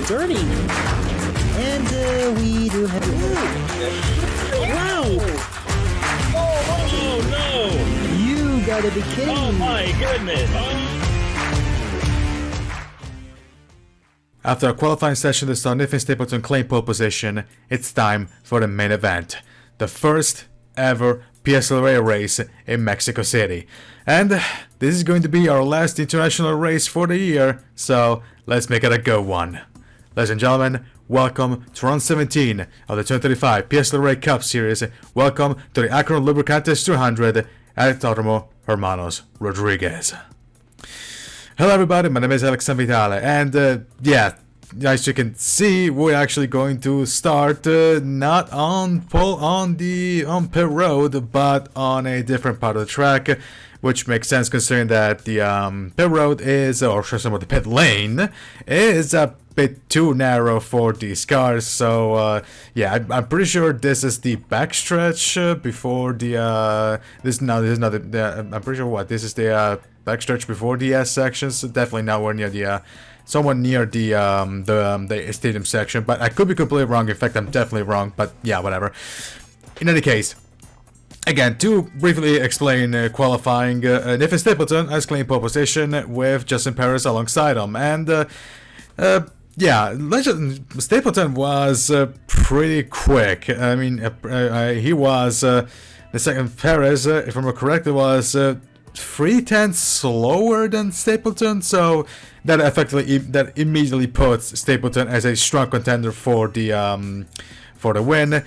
dirty. And we do have... Wow! Oh no! You gotta be kidding Oh me. my goodness! After a qualifying session that saw Nathan Stapleton claim pole position, it's time for the main event. The first ever PSRLA race in Mexico City. And this is going to be our last international race for the year, so let's make it a good one. Ladies and gentlemen, welcome to round 17 of the 2025 PSRLA Cup Series. Welcome to the Akron Lubricantes 200 at Autodromo Hermanos Rodriguez. Hello everybody, my name is Alex Vitale, and yeah, as you can see, we're actually going to start not on pit road, but on a different part of the track, which makes sense considering that the pit road is, or some of the pit lane is a bit too narrow for these cars. So yeah, I'm pretty sure this is the backstretch before the this is not the I'm pretty sure what this is the backstretch before the S sections. So definitely nowhere near the somewhat near the stadium section, but I could be completely wrong. In fact, I'm definitely wrong, but yeah, whatever. In any case, again, to briefly explain qualifying, Nathan Stapleton has claimed pole position with Justin Perez alongside him, and yeah, Stapleton was pretty quick. I mean, he was the second. Perez, if I remember correctly, was 3/10 slower than Stapleton, so that effectively immediately puts Stapleton as a strong contender for the win.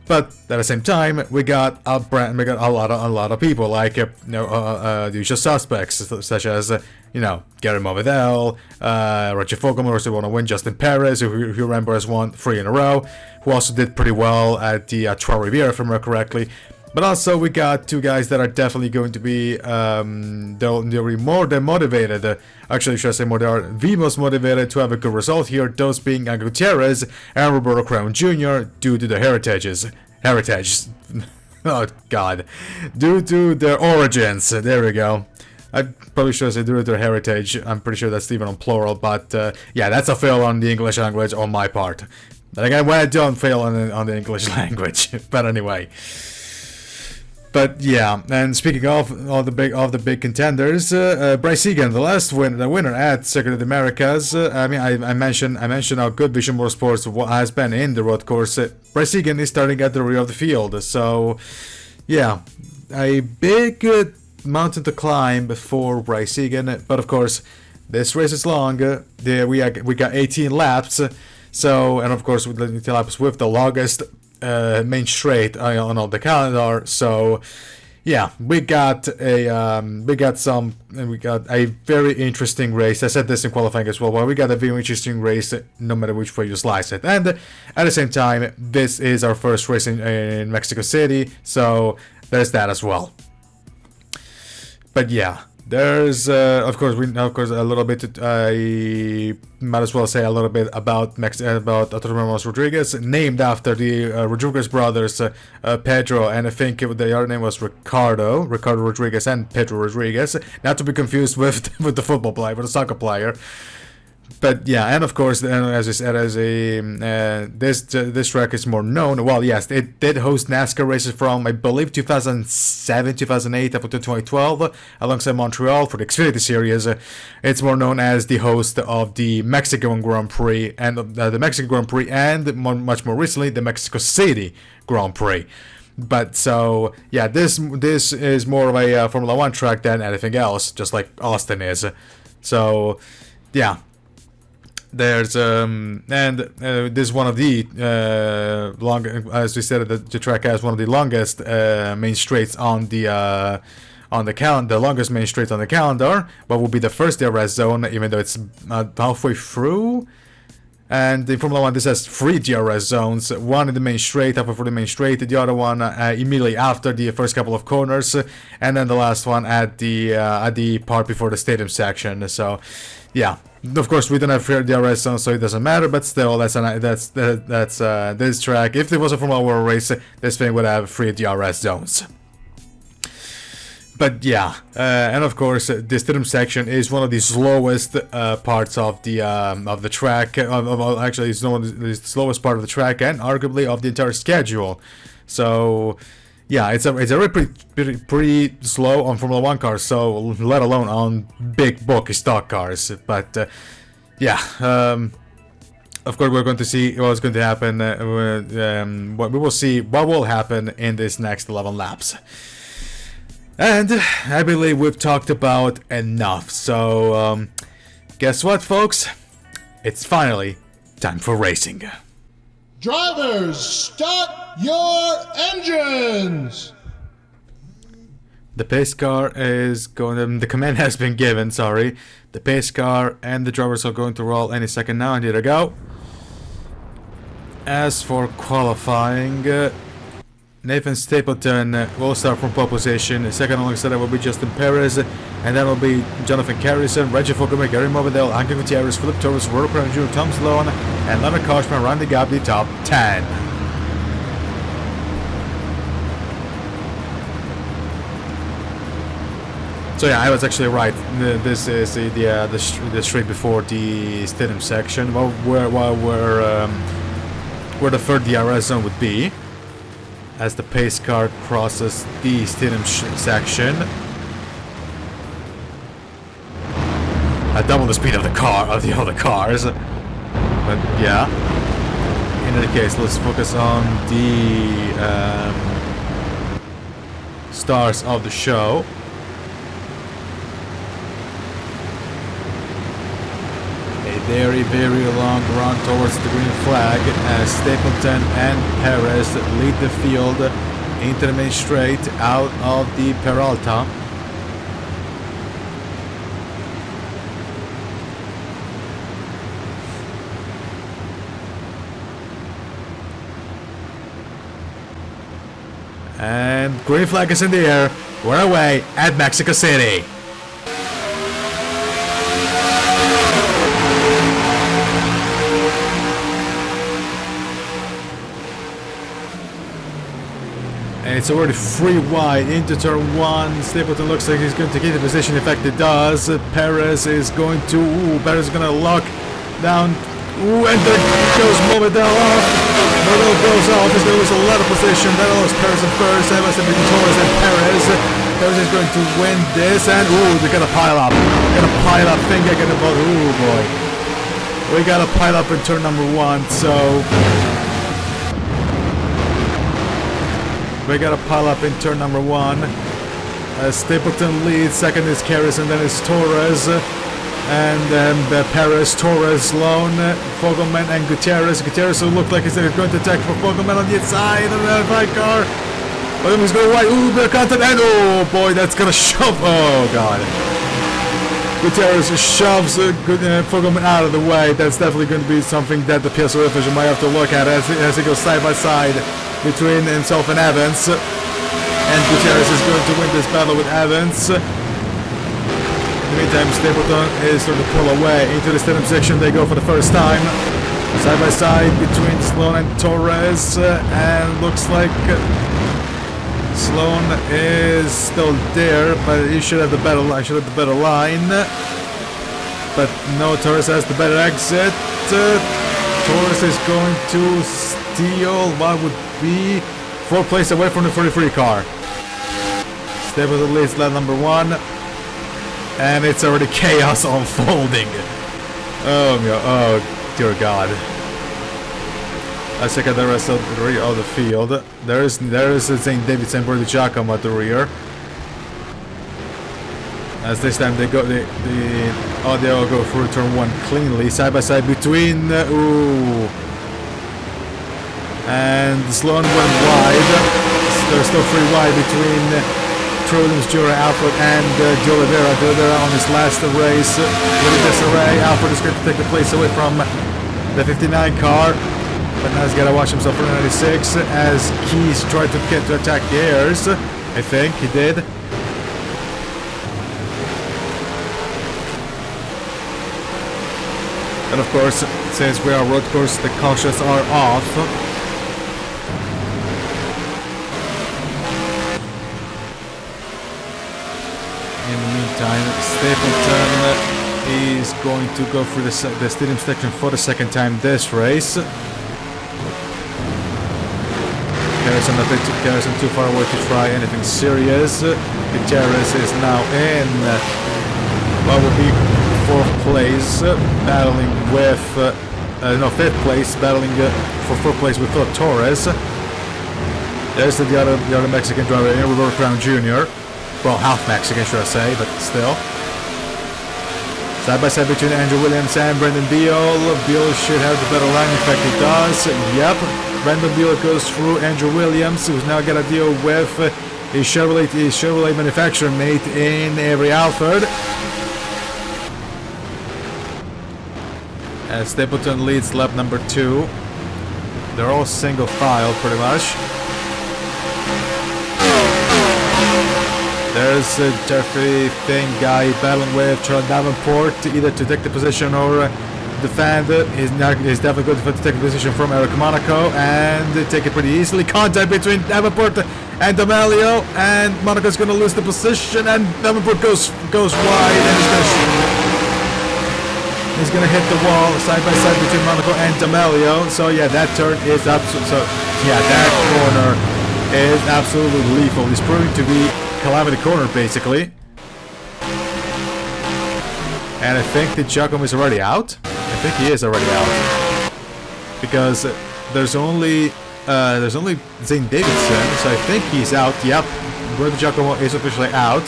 But at the same time, we got a lot of people like the usual suspects such as Gary Movidel, Roger Fogelman, who also want to win, Justin Perez, who you remember has won 3 in a row, who also did pretty well at the Trois Rivières, if I remember correctly. But also we got two guys that are definitely going to be they're more than motivated. Actually, should I say more? They are the most motivated to have a good result here. Those being Gutierrez and Roberto Crown Jr. due to the heritage. Oh God, due to their origins. There we go. I probably should say due to their heritage. I'm pretty sure that's even on plural. But yeah, that's a fail on the English language on my part. But again, when I don't fail on the English language. But anyway. But yeah, and speaking of the big contenders, Bryce Egan, the winner at Circuit of the Americas. I mean, I mentioned how good Vision Motorsports has been in the road course. Bryce Egan is starting at the rear of the field, so yeah, a big mountain to climb for Bryce Egan. But of course, this race is long. We got 18 laps, so and of course with the 18 laps with the longest main straight on all the calendar. So yeah, we got a very interesting race. I said this in qualifying as well, but we got a very interesting race no matter which way you slice it. And at the same time, this is our first race in Mexico City, so there's that as well. But yeah, there's of course a little bit. I might as well say a little bit about Autodromo Hermanos Rodriguez, named after the Rodriguez brothers, Pedro, and I think the other name was Ricardo Rodriguez and Pedro Rodriguez, not to be confused with the football player, with the soccer player. But yeah, and of course, as I said, this track is more known. Well, yes, it did host NASCAR races from, I believe, 2007, 2008 up until 2012, alongside Montreal for the Xfinity Series. It's more known as the host of the Mexican Grand Prix and much more recently the Mexico City Grand Prix. But so yeah, this is more of a Formula One track than anything else, just like Austin is. So yeah. There's this is one of the long, as we said, the track has one of the longest main straights on the calendar, the longest main straight on the calendar, but will be the first DRS zone, even though it's halfway through. And in Formula 1, this has 3 DRS zones, one in the main straight, halfway through the main straight, the other one immediately after the first couple of corners, and then the last one at the part before the stadium section. So yeah, of course we don't have DRS zones, so it doesn't matter, but still, that's this track. If there was a Formula 1 race, this thing would have 3 DRS zones. But yeah, and of course, this rhythm section is one of the slowest parts of the track. Actually, it's one of the slowest part of the track, and arguably of the entire schedule. So, yeah, it's a pretty slow on Formula One cars. So, let alone on big bulky stock cars. But yeah, of course, we're going to see what's going to happen. We will see what will happen in this next 11 laps. And I believe we've talked about enough, so guess what, folks? It's finally time for racing. Drivers, start your engines! The pace car is going, the command has been given, sorry. The pace car and the drivers are going to roll any second now, and here they go. As for qualifying, Nathan Stapleton will start from pole position. Second alongside that will be Justin Perez, and then will be Jonathan Carrison, Reggie Fogelman, Gary Morbidelli, Angel Gutierrez, Philip Torres, Robert Brown Jr., Tom Sloan, and Leonard Koshman rounding up the top 10. So yeah, I was actually right. This is the straight before the stadium section, where the third DRS zone would be, as the pace car crosses the stadium section. At double the speed of the other cars. But yeah. In any case, let's focus on the stars of the show. A very, very long run towards the green flag as Stapleton and Perez lead the field into the main straight out of the Peralta. And green flag is in the air. We're away at Mexico City. And it's already 3 wide into turn 1. Stapleton looks like he's going to keep the position. In fact, it does. Perez is going to... Perez is going to lock down. And there goes Morbidelli off. Morbidelli goes off. He's going to lose a lot of position. That was Perez in first. That was between Torres and Perez. Perez is going to win this. And, they're going to pile up. They're going to pile up. Finger going to vote. Boy. We got to pile up in turn number 1. So... we got to pile up in turn number 1. Stapleton leads, second is Karras, and then is Torres. And then Perez, Torres, Sloan, Fogelman, and Gutierrez. Gutierrez will look like he's going to attack for Fogelman on the inside of the right car. But then he's going wide. Bit of contact, and boy, that's going to shove. Oh, God. Gutierrez shoves Fogelman out of the way. That's definitely going to be something that the PSRLA official might have to look at as he goes side by side between himself and Evans. And Gutierrez is going to win this battle with Evans. In the meantime, Stapleton is going to pull away into the stadium section. They go for the first time. Side by side between Sloan and Torres. And looks like Sloan is still there, but he should have the better line. But no, Torres has the better exit. Torres is going to steal what would be 4 places away from the 43 car. Stapleton leads lap number 1. And it's already chaos unfolding. Oh dear God. Let's check out the rest of the rear of the field. There is St. David's and Brody Giacomo at the rear. As this time they all go through turn 1 cleanly, side by side between and Sloan went wide. There's still 3 wide between Williams, Jura, Alfred, and De Oliveira. De Oliveira on his last race with a disarray. Alfred is going to take the place away from the 59 car. But now he's got to watch himself for 96 as Keys tried to get to attack the airs. I think he did. And of course, since we are road course, the cautions are off. meantime, Stapleton is going to go through the stadium section for the second time this race. Garrison too far away to try anything serious. Gutierrez is now in what will be 4th place, battling with 5th place, battling for 4th place with Philip Torres. There's the other Mexican driver, Roberto Crown Jr. Well, half Mexican, should I say, but still. Side by side between Andrew Williams and Brendan Beal. Beal should have the better line. In fact, he does. Yep. Brendan Beal goes through Andrew Williams, who's now got to deal with his Chevrolet manufacturer mate in Avery Alford. As Stapleton leads lap number 2. They're all single file, pretty much. There's a Jeffrey Thing guy battling with Charles Davenport, either to take the position or defend. He's definitely going to take the position from Eric Monaco, and they take it pretty easily. Contact between Davenport and D'Amelio, and Monaco's going to lose the position, and Davenport goes wide, and he's going to hit the wall side by side between Monaco and D'Amelio. So yeah, that turn is absolutely, that corner is absolutely lethal. He's proving to be Calamity Corner, basically. And I think that Giacomo is already out. I think he is already out, because there's only Zane Davidson, so I think he's out. Yep, Roberto Giacomo is officially out.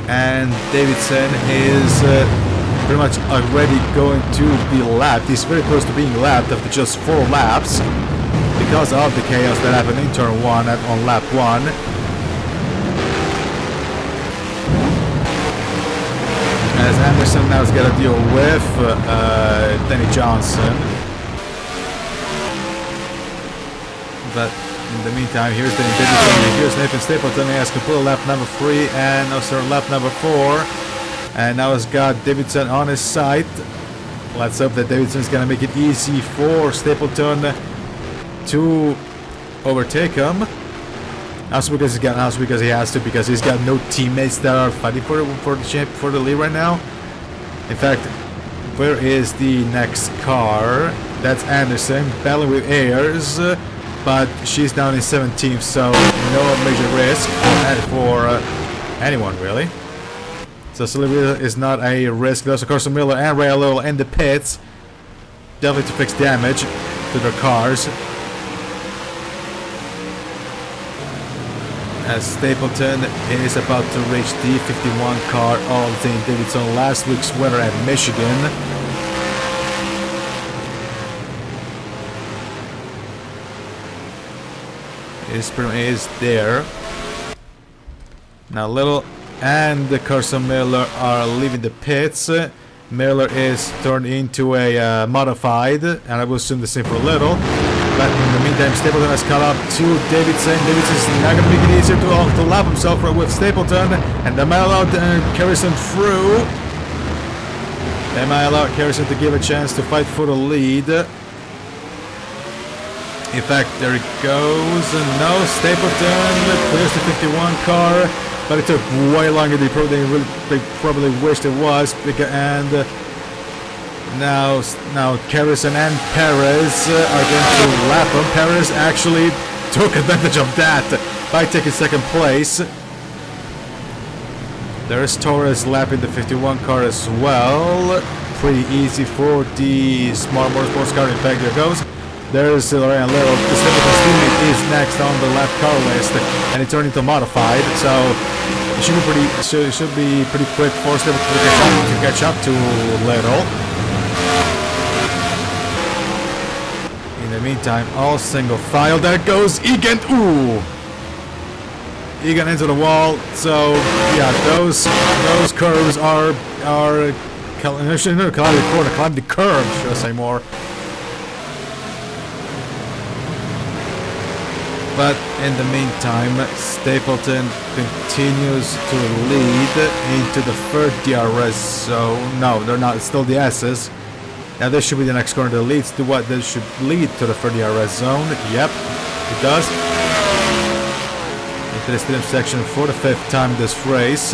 And Davidson is pretty much already going to be lapped. He's very close to being lapped after just 4 laps, because of the chaos that happened in turn 1 on lap 1. As Anderson now has got to deal with Danny Johnson. But in the meantime, here's Danny Davidson, here's Nathan Stapleton. He has completed lap number 3 and also lap number 4. And now he's got Davidson on his side. Let's hope that Davidson's going to make it easy for Stapleton to overtake him. Also because he has to, because he's got no teammates that are fighting for the lead right now. In fact, where is the next car? That's Anderson battling with Ayers, but she's down in 17th, so no major risk for anyone really. So Sylvia is not a risk. There's of course Miller and Ray Lowell in the pits, definitely to fix damage to their cars. As Stapleton is about to reach the 51 car of Zane Davidson, last week's winner at Michigan. Is there. Now Little and Carson Miller are leaving the pits. Miller is turned into a modified, and I will assume the same for Little. But in the meantime, Stapleton has caught up to Davidson. Davidson's not going to make it easier to lap himself with Stapleton. And they might allow Carrison through. They might allow Carrison to give a chance to fight for the lead. In fact, there it goes. No, Stapleton clears the 51 car. But it took way longer than they probably wished it was. And now Carrison and Perez are going to lap him. Perez actually took advantage of that by taking second place. There is Torres lapping the 51 car as well. Pretty easy for the Smart Motorsports car. In fact, there goes. There's Lorraine Little. The Stapleton's teammate is next on the lap car list, and it turned into modified. So it should be pretty quick for Stapleton to catch up to Little. In the meantime, all single file. There goes Egan. Ooh, Egan into the wall. So yeah, those curves are climb the curve, should I say more. But in the meantime, Stapleton continues to lead into the third DRS zone. No, they're not. It's still the S's. Now this should be the next corner that leads to what? This should lead to the third DRS zone. Yep, it does. to the stadium section for the 5th time in this race.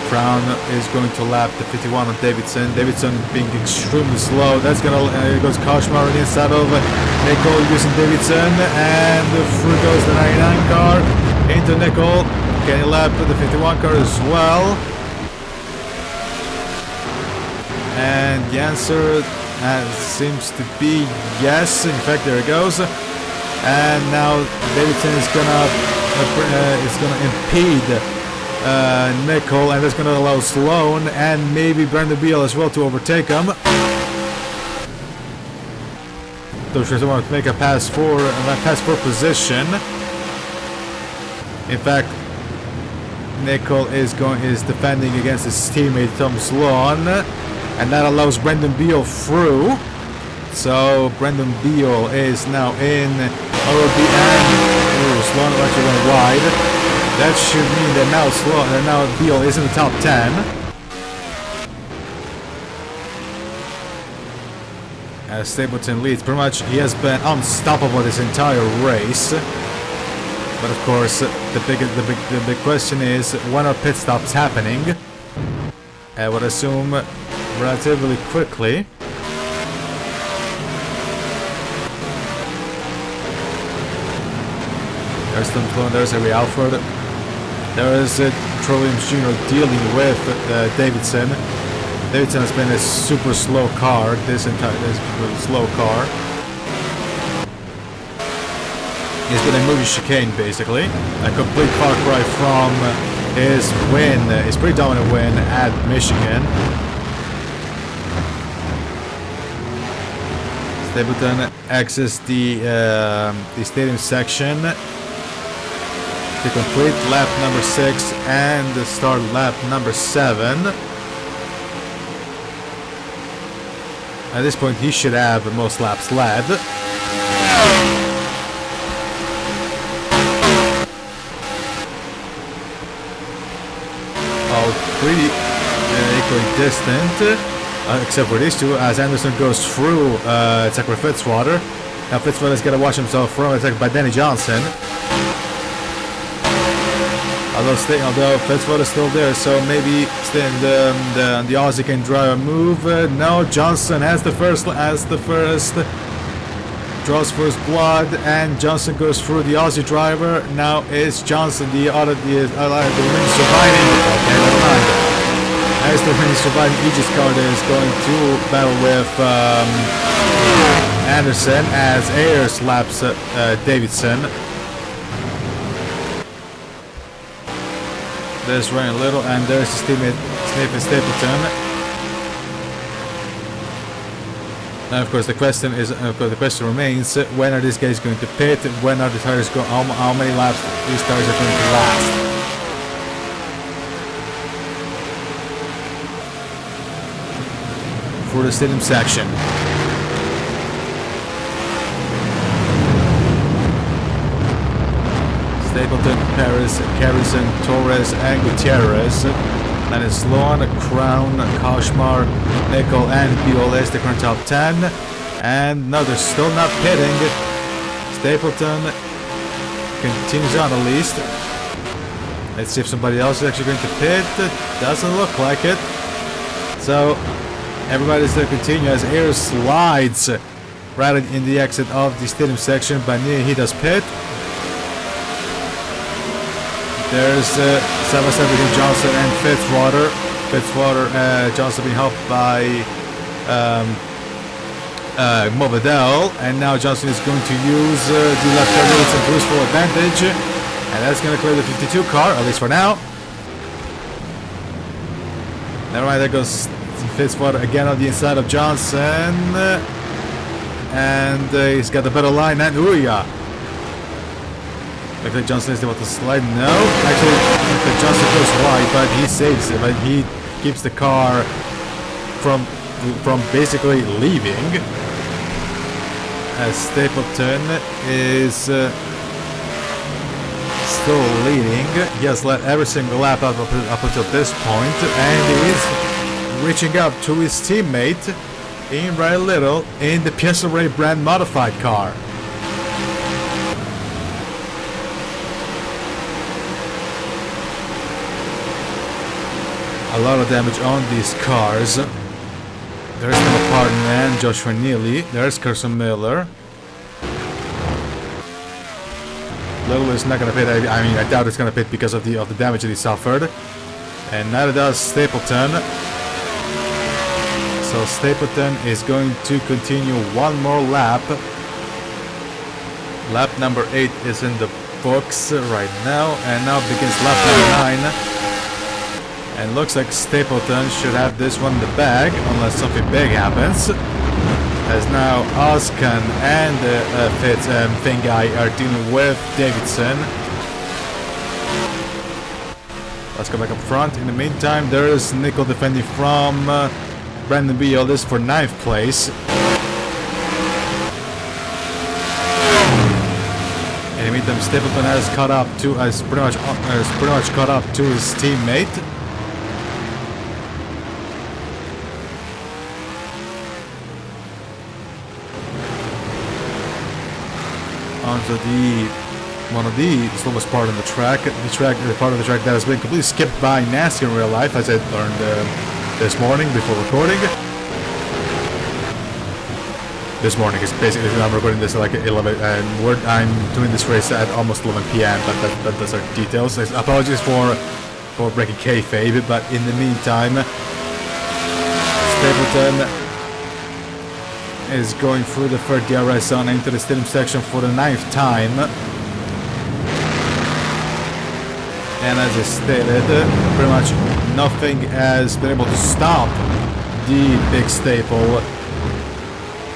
Brown is going to lap the 51 on Davidson. Davidson being extremely slow. That's gonna goes Koshmar on the inside of Nickel using Davidson, and through goes the 99 car into Nickel. Can he lap the 51 car as well? And the answer seems to be yes. In fact, there it goes. And now Davidson is gonna impede Nickel, and that's gonna allow Sloan and maybe Brandon Beal as well to overtake him. So she's going to make a pass for position. In fact, Nickel is defending against his teammate Tom Sloan, and that allows Brendan Beal through. So Brendan Beal is now in OB, and Sloan actually went wide. That should mean that now Beal is in the top 10. As Stapleton leads, pretty much he has been unstoppable this entire race. But of course, the big question is, when are pit stops happening? I would assume relatively quickly. There's Tom Sloan, there's Harry Alford. There is Petroleum Jr. dealing with Davidson. Davidson has been a super slow car, this slow car. He's been a movie chicane, basically. A complete far cry from his win, his pretty dominant win at Michigan. Stapleton exits the stadium section to complete lap number 6 and start lap number 7. At this point, he should have most laps led. All pretty equally distant, except for these two, as Anderson goes through Zachary Fitzwater. Now Fitzwater's got to watch himself from attacked by Danny Johnson. Although Fitzwater's still there, so maybe the Aussie can drive a move. No, Johnson has the first, draws first blood, and Johnson goes through the Aussie driver. Now it's Johnson, the remaining surviving. Okay, never mind. As the remaining surviving Aegis card is going to battle with Anderson as Ayers laps Davidson. There's Ryan Little, and there's his teammate Nathan Stapleton. Now, of course, the question remains: when are these guys going to pit? When are the tires going? How many laps these tires are going to last? For the stadium section. Stapleton, Paris, Carrison, Torres, and Gutierrez. Then it's Sloan, Crown, Koshmar, Nickel, and Beal as the current top 10. And no, they're still not pitting. Stapleton continues on at least. Let's see if somebody else is actually going to pit. Doesn't look like it. So everybody's still continue as Ayers slides right in the exit of the stadium section, but he does pit. There's 7-7 Johnson and Fitzwater. Johnson being helped by Movedell, and now Johnson is going to use the left turn limits and boost full advantage, and that's going to clear the 52 car, at least for now. Never mind, there goes Fitzwater again on the inside of Johnson, and he's got the better line, and Ouya. Looks like Johnson is able to slide. No, actually, Johnson goes wide, but he saves it. But he keeps the car from basically leaving. As Stapleton is still leading. He has led every single lap up until this point, and he is reaching up to his teammate in Ryan Little in the PSRLA brand modified car. a lot of damage on these cars. There's Noah Pardon and Joshua Neely. There's Carson Miller. Little is not gonna pit. I mean, I doubt it's gonna pit because of the damage that he suffered. And neither does Stapleton. So Stapleton is going to continue one more lap. Lap number 8 is in the books right now, and now begins lap number 9. And looks like Stapleton should have this one in the bag, unless something big happens. As now Oskan and Fitz and Finguy are dealing with Davidson. Let's go back up front. In the meantime, there is Nickel defending from Brandon Beal. This for 9th place. In the meantime, Stapleton has caught up to pretty much caught up to his teammate. Onto one of the slowest part of the track. The part of the track that has been completely skipped by NASCAR in real life, as I learned this morning before recording. This morning is basically, I'm recording this at like 11, and I'm doing this race at almost 11 p.m. But those are details. Apologies for breaking kayfabe, but in the meantime, Stapleton is going through the third DRS zone into the stadium section for the 9th time. And as I stated, pretty much nothing has been able to stop the big staple.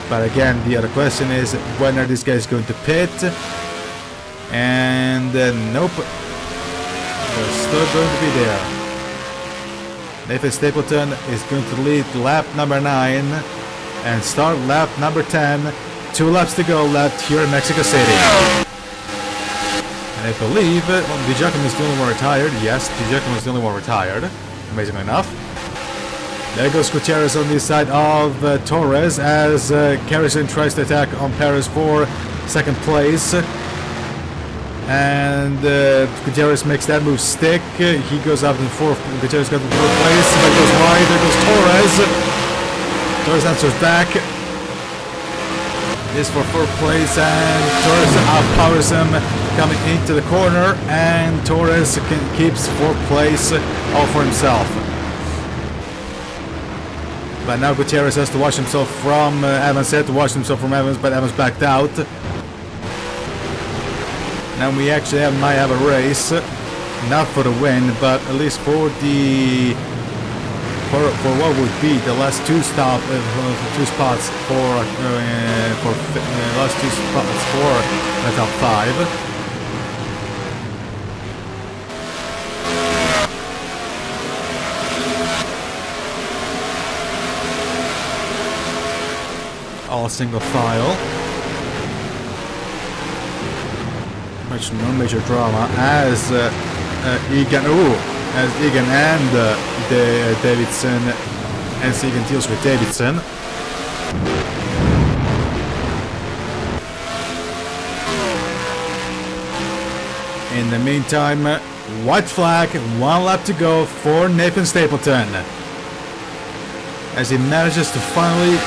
But again, the other question is, when are these guys going to pit? And nope, they're still going to be there. Nathan Stapleton is going to lead lap number 9 and start lap number 10. 2 laps to go left here in Mexico City. And I believe Giacomo is the only one retired. Yes, Giacomo is the only one retired, amazingly enough. There goes Gutierrez on the side of Torres as Carrison tries to attack on Perez for 2nd place. And Gutierrez makes that move stick. He goes up to 4th. Gutierrez got to 4th place. There goes wide. There goes Torres. Torres answers back. This for 4th place, and Torres outpowers him coming into the corner, and Torres keeps 4th place all for himself. But now Gutierrez has to watch himself from Evans. Had to watch himself from Evans, but Evans backed out. Now we actually might have a race, not for the win, but at least for the for what would be the last 2 spots for last 2 spots for the top 5. All single file. Much no major drama as Egan and Davidson, and Egan deals with Davidson. In the meantime, white flag, 1 lap to go for Nathan Stapleton as he manages to finally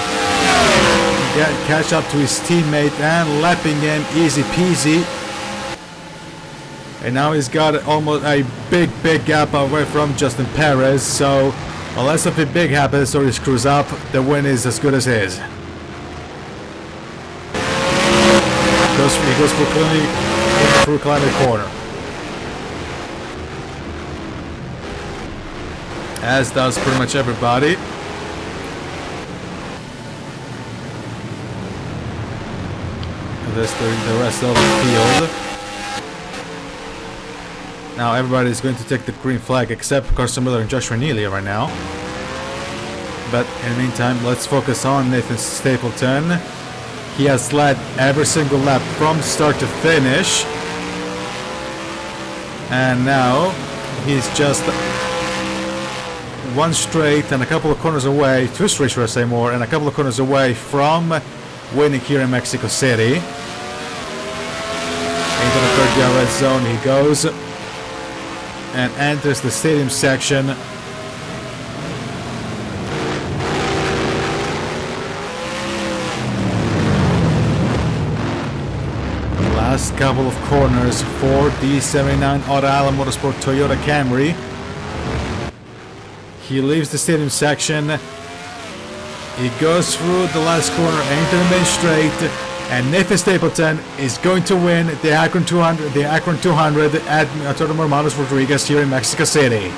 catch up to his teammate and lapping him easy peasy. And now he's got almost a big gap away from Justin Perez, so unless something big happens or he screws up, the win is as good as his. He goes through climbing corner. As does pretty much everybody. This the rest of the field. Now everybody is going to take the green flag except Carson Miller and Joshua Neely right now. But in the meantime, let's focus on Nathan Stapleton. He has led every single lap from start to finish. And now he's just 1 straight and a couple of corners away, 2 straight should I say more, and a couple of corners away from winning here in Mexico City. Into the 3rd DRS zone he goes and enters the stadium section last couple of corners for the 79 Auto Island Motorsport Toyota Camry. He leaves the stadium section. He goes through the last corner into the main straight, and Nathan Stapleton is going to win the Akron 200, at Autodromo Hermanos Rodriguez here in Mexico City.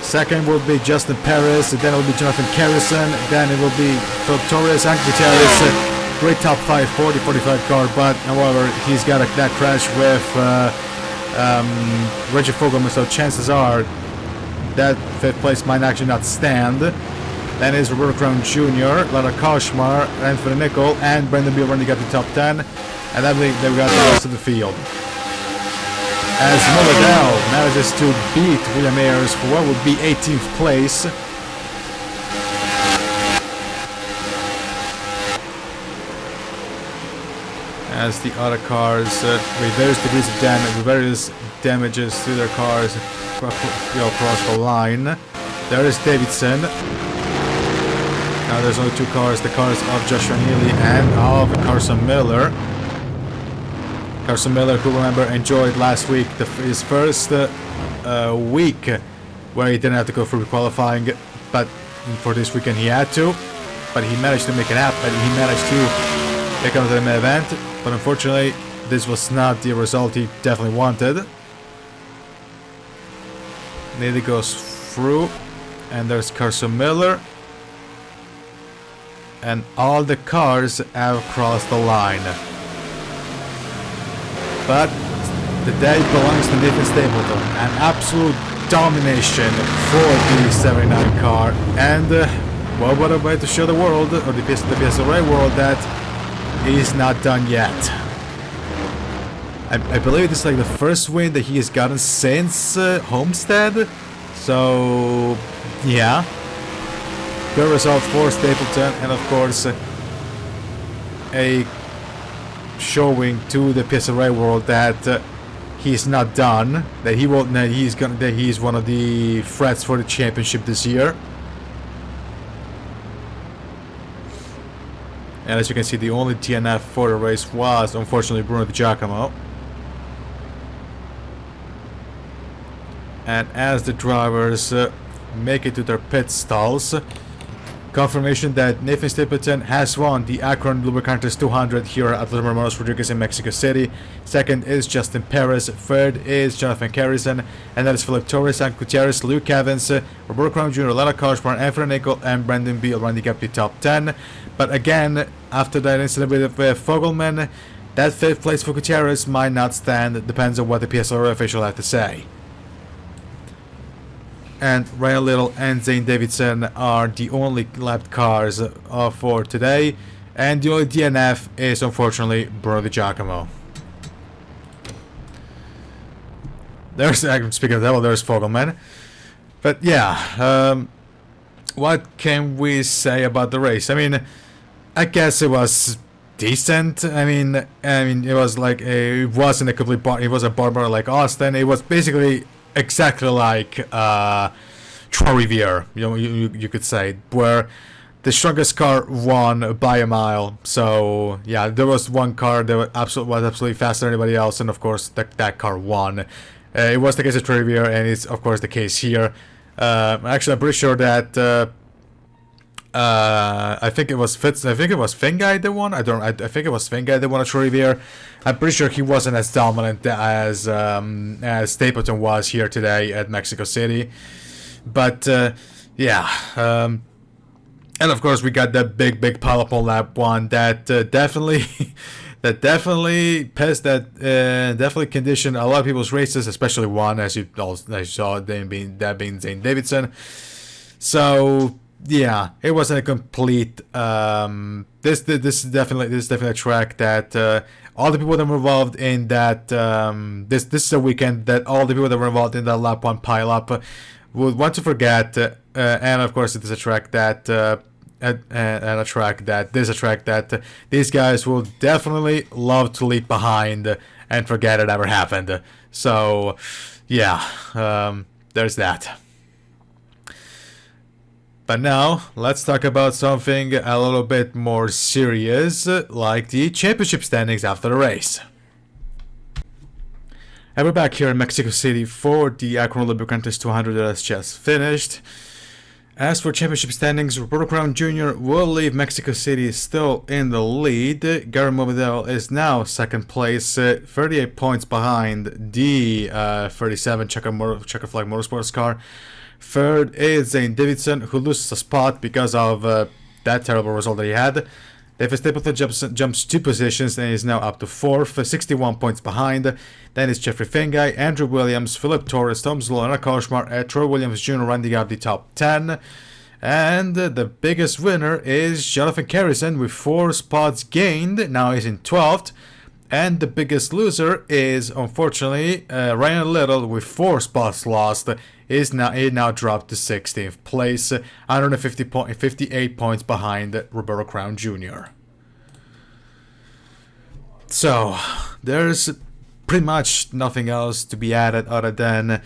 Second will be Justin Perez, then it will be Jonathan Carrison, then it will be Philip Torres and Gutierrez. Great top 5 40-45 car, but however he's got that crash with Reggie Fogelman, so chances are that 5th place might actually not stand. Then is Roberto Crown Jr., Lara Koshmar, Anthony Nicol, and Brendan Beal running at the top 10. And then they've got the rest of the field. As Moladell manages to beat William Ayers for what would be 18th place. As the other cars with various degrees of damage, with various damages to their cars across the line. There is Davidson. Now there's only 2 cars, the cars of Joshua Neely and of Carson Miller. Carson Miller, who remember enjoyed last week his first week where he didn't have to go through qualifying, but for this weekend he had to. But he managed to make it happen. He managed to pick up the main event, but unfortunately this was not the result he definitely wanted. Neely goes through, and there's Carson Miller. And all the cars have crossed the line. But the day belongs to Nathan Stapleton. An absolute domination for the 79 car. And well, what a way to show the world, or the PSRLA world, that he's not done yet. I believe this is like the first win that he has gotten since Homestead. So, yeah. Good result for Stapleton, and of course a showing to the PSRLA world that he's not done, that he won't, that he's one of the threats for the championship this year. And as you can see, the only DNF for the race was unfortunately Bruno Di Giacomo. And as the drivers make it to their pit stalls, confirmation that Nathan Stapleton has won the Akron Lubricantes 200 here at Autodromo Hermanos Rodriguez in Mexico City. Second is Justin Perez. Third is Jonathan Carrison. And that is Philip Torres, and Gutierrez, Luke Evans, Roberto Crown Jr., Lara Koshmar, Anthony Nicol, and Brendan Beal running up the top 10. But again, after that incident with Fogelman, that 5th place for Gutierrez might not stand. It depends on what the PSRLA official have to say. And Ryan Little and Zane Davidson are the only lapped cars for today. And the only DNF is unfortunately Bruno Di Giacomo. There's, speaking of that, well, there's Fogelman. But yeah, what can we say about the race? I mean, I guess it was decent. I mean, it was like it wasn't a complete bar. It was a barber like Austin. It was basically exactly like Troy Riviere, you could say, where the strongest car won by a mile. So yeah, there was one car that was absolutely faster than anybody else, and of course that car won. It was the case of Troy Riviere, and it's of course the case here. Actually, I'm pretty sure that I think it was Finguy that won. I think it was Finguy that won at Troy Riviere. I'm pretty sure he wasn't as dominant as Stapleton was here today at Mexico City. But yeah, and of course we got that big pileup on lap 1 that definitely definitely conditioned a lot of people's races, especially one, as you saw, that being Zane Davidson. So yeah, it wasn't a complete. This is definitely a track that all the people that were involved in that. This is a weekend that all the people that were involved in that lap 1 pileup would want to forget. And of course, it is a track that. These guys will definitely love to leave behind and forget it ever happened. So, yeah, there's that. But now, let's talk about something a little bit more serious, like the championship standings after the race. And we're back here in Mexico City for the Akron Lubricantes 200 that has just finished. As for championship standings, Roberto Crown Jr. will leave Mexico City still in the lead. Gary Movidel is now second place, 38 points behind the 37 Checker Flag Motorsports car. Third is Zane Davidson, who loses a spot because of that terrible result that he had. Nathan Stapleton jumps 2 positions and is now up to 4th, 61 points behind. Then it's Jeffrey Fengai, Andrew Williams, Philip Torres, Tom Zlo, and Koshmar, Troy Williams Jr. rounding up the top 10. And the biggest winner is Jonathan Carrison with 4 spots gained. Now he's in 12th. And the biggest loser is, unfortunately, Ryan Little with 4 spots lost. He now dropped to 16th place, 58 points behind Roberto Crown Jr. So, there's pretty much nothing else to be added other than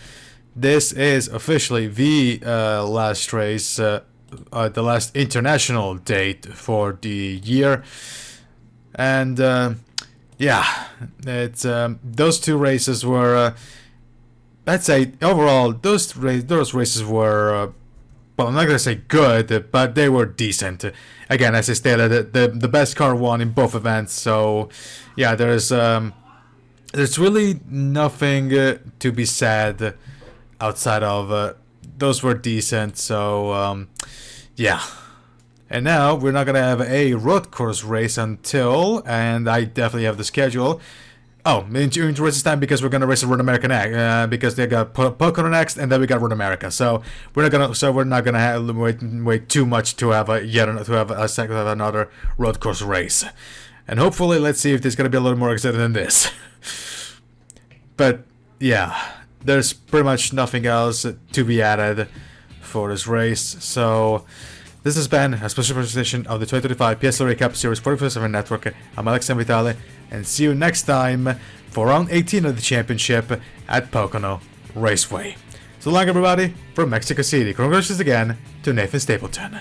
this is officially the last race, the last international date for the year. And yeah, it's those 2 races were, let's say, overall, those races were, well, I'm not gonna say good, but they were decent. Again, as I stated, the best car won in both events. So, yeah, there's really nothing to be said outside of those were decent. So, yeah. And now we're not gonna have a road course race until, and I definitely have the schedule. Oh, into races time because we're gonna race at Road America next, because they got Pocono next, and then we got Road America. So we're not gonna wait too much to have another road course race. And hopefully, let's see if there's gonna be a little more exciting than this. But yeah, there's pretty much nothing else to be added for this race. So. This has been a special presentation of the 2025 PSRLA Cup Series 47 Network. I'm Alex Vitale, and see you next time for round 18 of the championship at Pocono Raceway. So long, everybody, from Mexico City. Congratulations again to Nathan Stapleton.